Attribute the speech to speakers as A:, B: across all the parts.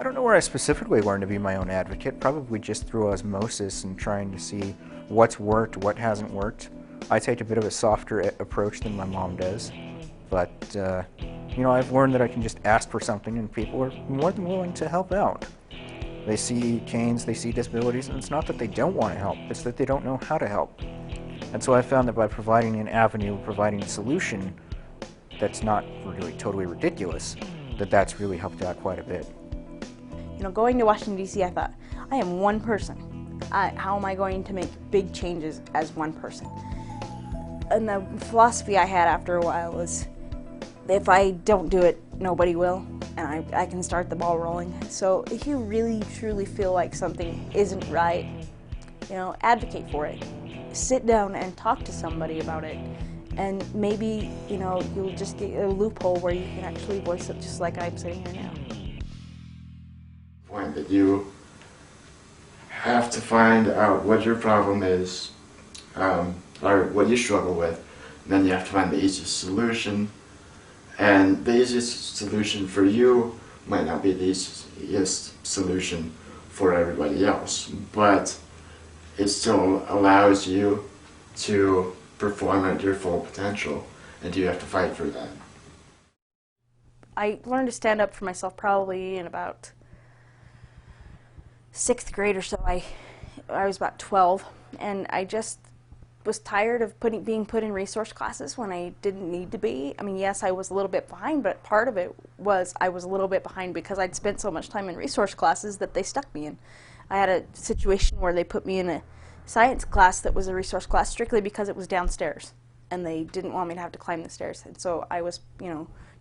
A: don't know where I specifically learned to be my own advocate, probably just through osmosis and trying to see what's worked, what hasn't worked. I take a bit of a softer approach than my mom does, but I've learned that I can just ask for something and people are more than willing to help out. They see canes, they see disabilities, and it's not that they don't want to help, it's that they don't know how to help. And so I found that by providing an avenue, providing a solution that's not really totally ridiculous, that's really helped out quite a bit.
B: Going to Washington, D.C., I thought, I am one person. How am I going to make big changes as one person? And the philosophy I had after a while was, if I don't do it, nobody will, and I can start the ball rolling. So if you really, truly feel like something isn't right, advocate for it. Sit down and talk to somebody about it. And maybe, you'll just get a loophole where you can actually voice it just like I'm sitting here now.
C: Point that you have to find out what your problem is, or what you struggle with, and then you have to find the easiest solution. And the easiest solution for you might not be the easiest solution for everybody else, but it still allows you to perform at your full potential, and you have to fight for that.
B: I learned to stand up for myself probably in about 6th grade or so. I was about 12, and I just was tired of being put in resource classes when I didn't need to be. I mean, yes, I was a little bit behind, but part of it was I was a little bit behind because I'd spent so much time in resource classes that they stuck me in. I had a situation where they put me in a science class that was a resource class strictly because it was downstairs, and they didn't want me to have to climb the stairs. And so I was,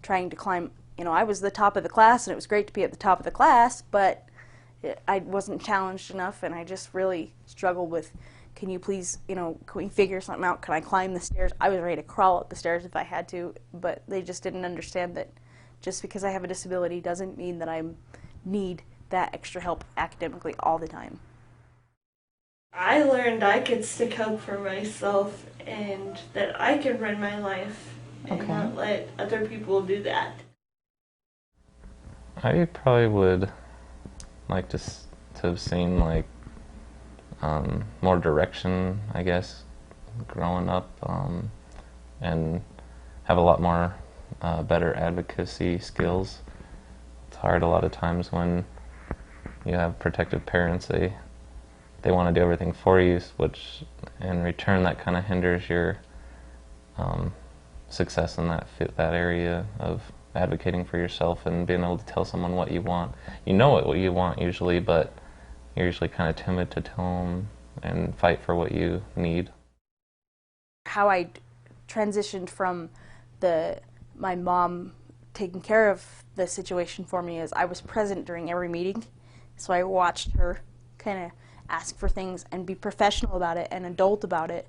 B: trying to climb. I was the top of the class, and it was great to be at the top of the class, but I wasn't challenged enough, and I just really struggled with, can you please, can we figure something out? Can I climb the stairs? I was ready to crawl up the stairs if I had to, but they just didn't understand that just because I have a disability doesn't mean that I need that extra help academically all the time.
D: I learned I could stick up for myself and that I could run my life and not let other people do that.
E: I probably would like to have seen more direction, I guess, growing up, and have a lot more better advocacy skills. It's hard a lot of times when you have protective parents. They want to do everything for you, which in return that kind of hinders your success in that area of advocating for yourself and being able to tell someone what you want. You know what you want usually, but you're usually kind of timid to tell them and fight for what you need.
B: How I transitioned from my mom taking care of the situation for me is I was present during every meeting, so I watched her kind of ask for things and be professional about it and adult about it,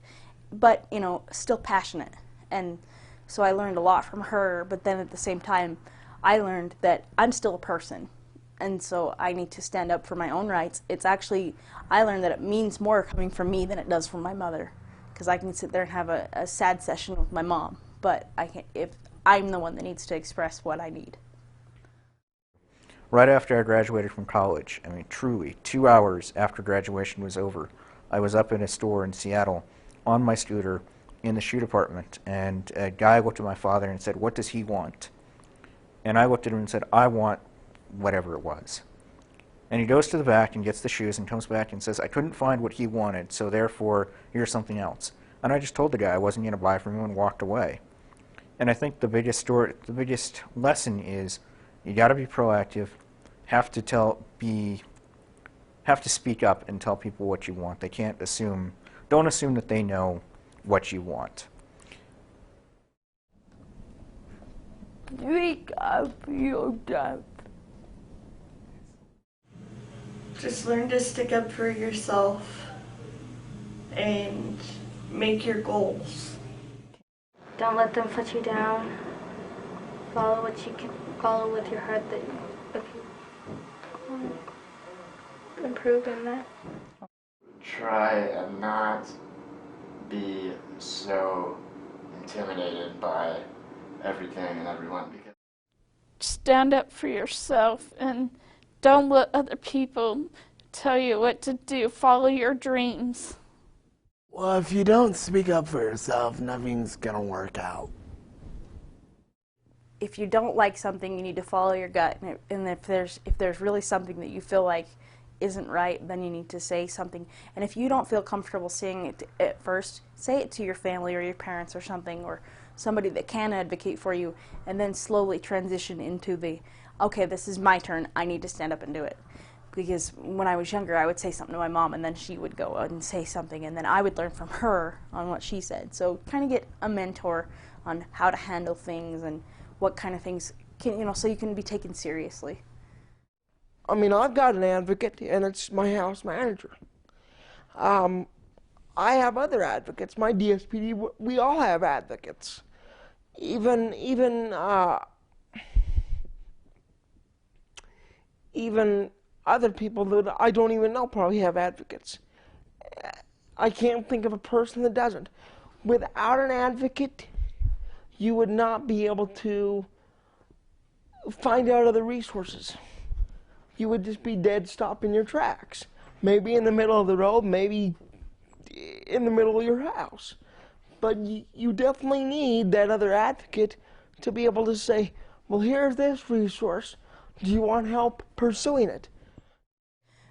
B: but still passionate. And so I learned a lot from her, but then at the same time I learned that I'm still a person, and so I need to stand up for my own rights. I learned that it means more coming from me than it does from my mother, because I can sit there and have a sad session with my mom, but if I'm the one that needs to express what I need.
A: Right after I graduated from college, truly, 2 hours after graduation was over, I was up in a store in Seattle on my scooter in the shoe department, and a guy looked at my father and said, "What does he want?" And I looked at him and said, "I want whatever it was." And he goes to the back and gets the shoes and comes back and says, "I couldn't find what he wanted, so therefore here's something else." And I just told the guy I wasn't going to buy from him and walked away. And I think the biggest lesson is you got to be proactive, have to speak up and tell people what you want. They can't assume, don't assume that they know what you want.
F: Speak up for yourself.
D: Just learn to stick up for yourself and make your goals.
G: Don't let them put you down. Follow what you can. Follow with your heart that if you want to improve in that.
C: Try and not be so intimidated by everything and everyone, because
F: Stand up for yourself and Don't let other people tell you what to do. Follow your dreams.
H: Well, if you don't speak up for yourself, nothing's gonna work out.
B: If you don't like something, you need to follow your gut. And if there's really something that you feel like isn't right, then you need to say something. And if you don't feel comfortable saying it at first, say it to your family or your parents or something, or somebody that can advocate for you, and then slowly transition into the, okay, this is my turn, I need to stand up and do it. Because when I was younger, I would say something to my mom, and then she would go and say something, and then I would learn from her on what she said. So kind of get a mentor on how to handle things and what kind of things can, so you can be taken seriously.
H: I mean, I've got an advocate, and it's my house manager. I have other advocates. My DSPD, we all have advocates. Even other people that I don't even know probably have advocates. I can't think of a person that doesn't. Without an advocate, you would not be able to find out other resources. You would just be dead stop in your tracks. Maybe in the middle of the road, maybe in the middle of your house. But you definitely need that other advocate to be able to say, well, here's this resource. Do you want help pursuing it?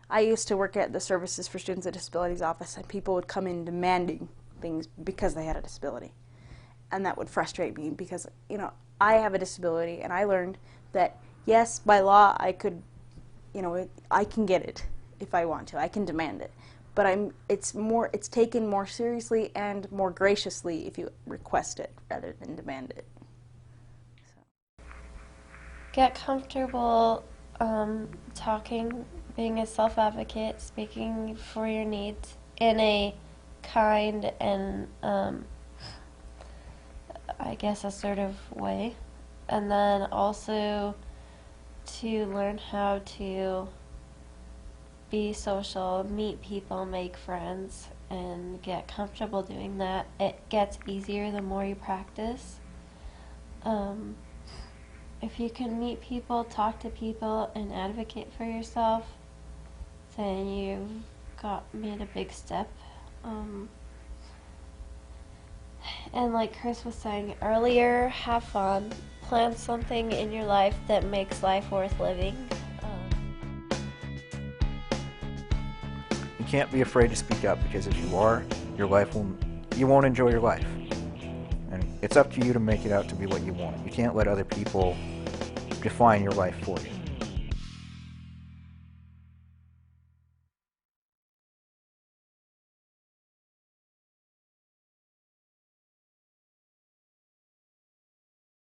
B: I used to work at the Services for Students with Disabilities office, and people would come in demanding things because they had a disability. And that would frustrate me because, I have a disability, and I learned that, yes, by law, I could, I can get it if I want to. I can demand it. But it's taken more seriously and more graciously if you request it rather than demand it. So.
I: Get comfortable talking, being a self-advocate, speaking for your needs in a kind and I guess assertive way. And then also to learn how to be social, meet people, make friends, and get comfortable doing that. It gets easier the more you practice. If you can meet people, talk to people, and advocate for yourself, then you've made a big step. And like Chris was saying earlier, have fun. Plan something in your life that makes life worth living.
A: You can't be afraid to speak up, because if you are, you won't enjoy your life. And it's up to you to make it out to be what you want. You can't let other people define your life for you.